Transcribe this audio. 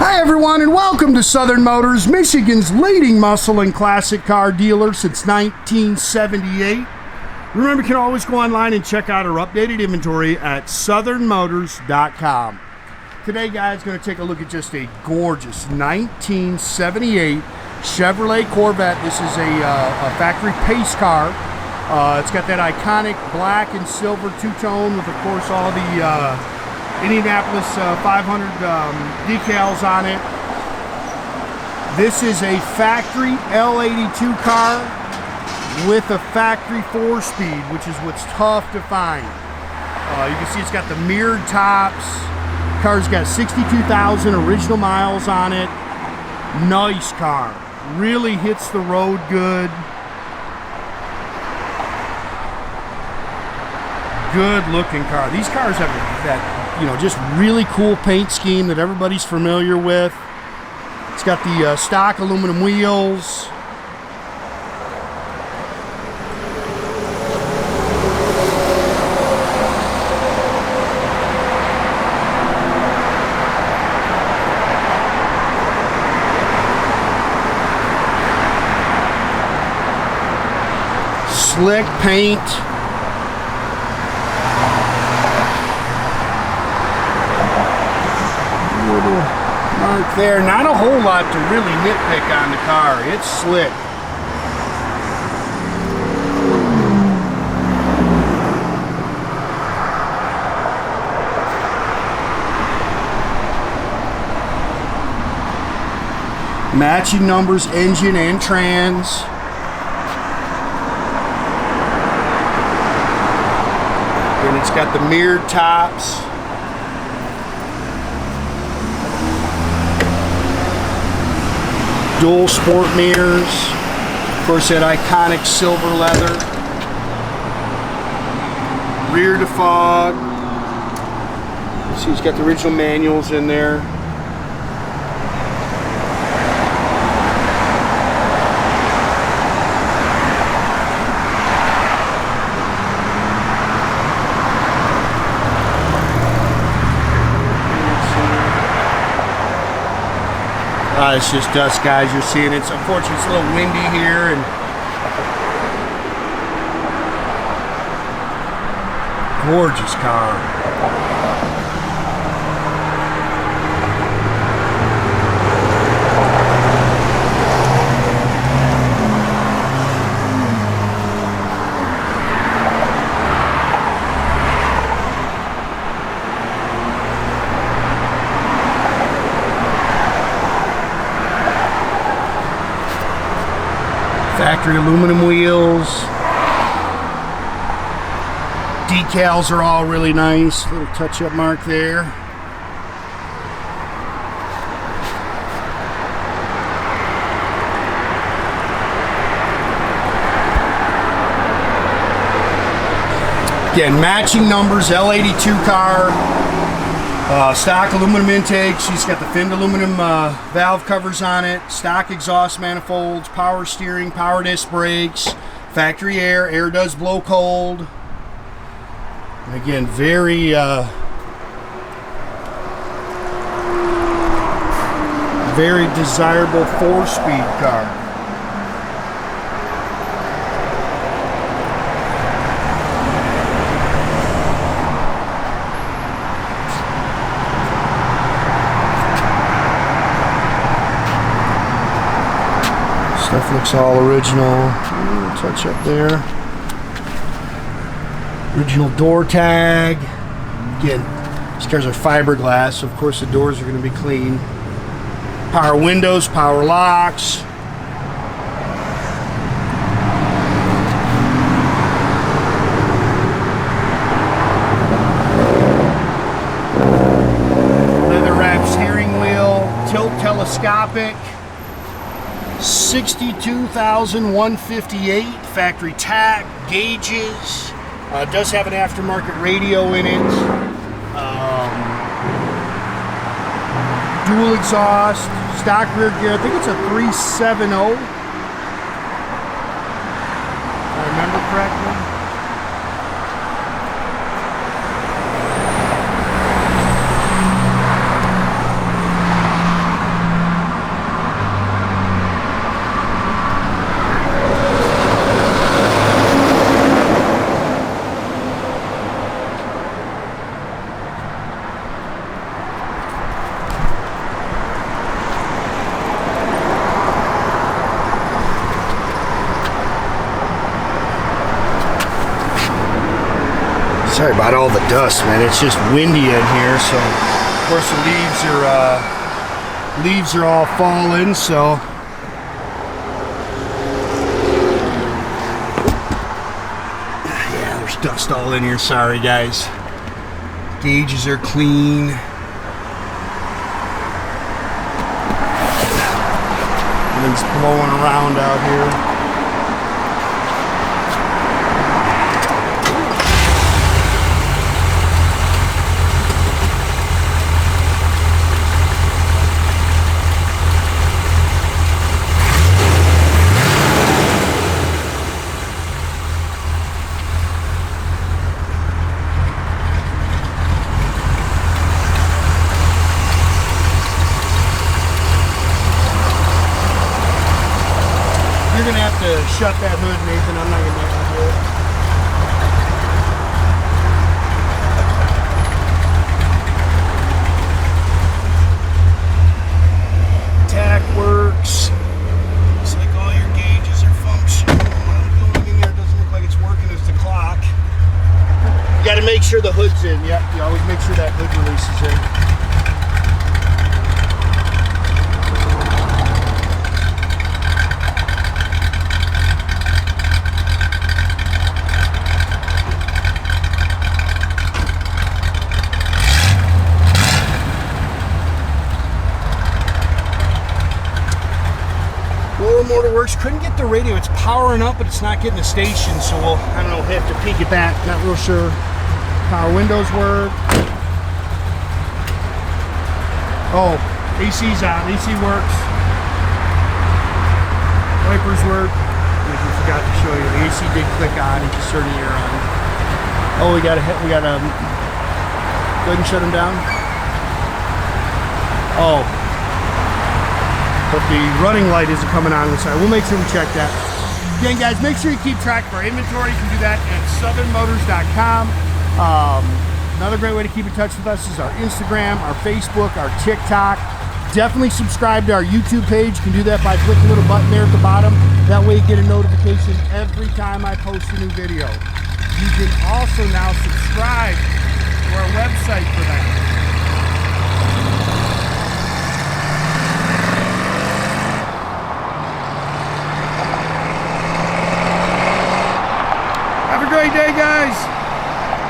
Hi everyone, and welcome to Southern Motors, Michigan's leading muscle and classic car dealer since 1978. Remember, you can always go online and check out our updated inventory at southernmotors.com. Today, guys, going to take a look at just a gorgeous 1978 Chevrolet Corvette. This is a factory pace car. It's got that iconic black and silver two-tone with, of course, all the Indianapolis 500 decals on it. This is a factory L82 car with a factory 4-speed, which is what's tough to find. You can see it's got the mirrored tops. Car's got 62,000 original miles on it. Nice car. Really hits the road good. Good looking car. These cars have that, you know, just really cool paint scheme that everybody's familiar with. It's got the stock aluminum wheels. Slick paint. Mark there. Not a whole lot to really nitpick on the car. It's slick. Matching numbers, engine and trans. And it's got the mirrored tops. Dual sport mirrors. Of course, that iconic silver leather. Rear defog. See, it's got the original manuals in there. It's just dust, guys. You're seeing it's unfortunately it's a little windy here, and gorgeous car. Factory aluminum wheels. Decals are all really nice. Little touch-up mark there. Again, matching numbers, L82 car. Stock aluminum intake. She's got the finned aluminum valve covers on it. Stock exhaust manifolds, power steering, power disc brakes, factory air. Air does blow cold. And again, very very desirable 4-speed car. Stuff looks all original. Touch up there. Original door tag. Again, these cars are fiberglass, so of course the doors are going to be clean. Power windows, power locks. Leather wrapped steering wheel, tilt-telescopic. 62,158 factory tach gauges. Does have an aftermarket radio in it. Dual exhaust, stock rear gear. I think it's a 370. If I remember correctly. Sorry about all the dust, man. It's just windy in here, so of course the leaves are all falling, so yeah, there's dust all in here. Sorry, guys. Gauges are clean. Everything's blowing around out here. You're gonna have to shut that hood, Nathan. I'm not gonna be able to do it. Tach works. Looks like all your gauges are functional. Going in there, it doesn't look like it's working as the clock. You gotta make sure the hood's in. Yep, you always make sure that hood release is in. Blower motor works. Couldn't get the radio. It's powering up, but it's not getting the station, so we'll, I don't know, have to peek it back. Not real sure. Power windows work. Oh, AC's on. AC works. Wipers work. I forgot to show you. The AC did click on. It just turned the air on. Oh, we got to go ahead and shut them down. Oh. But the running light isn't coming on this side. We'll make sure we check that. Again, guys, make sure you keep track of our inventory. You can do that at southernmotors.com. Another great way to keep in touch with us is our Instagram, our Facebook, our TikTok. Definitely subscribe to our YouTube page. You can do that by clicking the little button there at the bottom. That way you get a notification every time I post a new video. You can also now subscribe to our website for that. Have a great day, guys.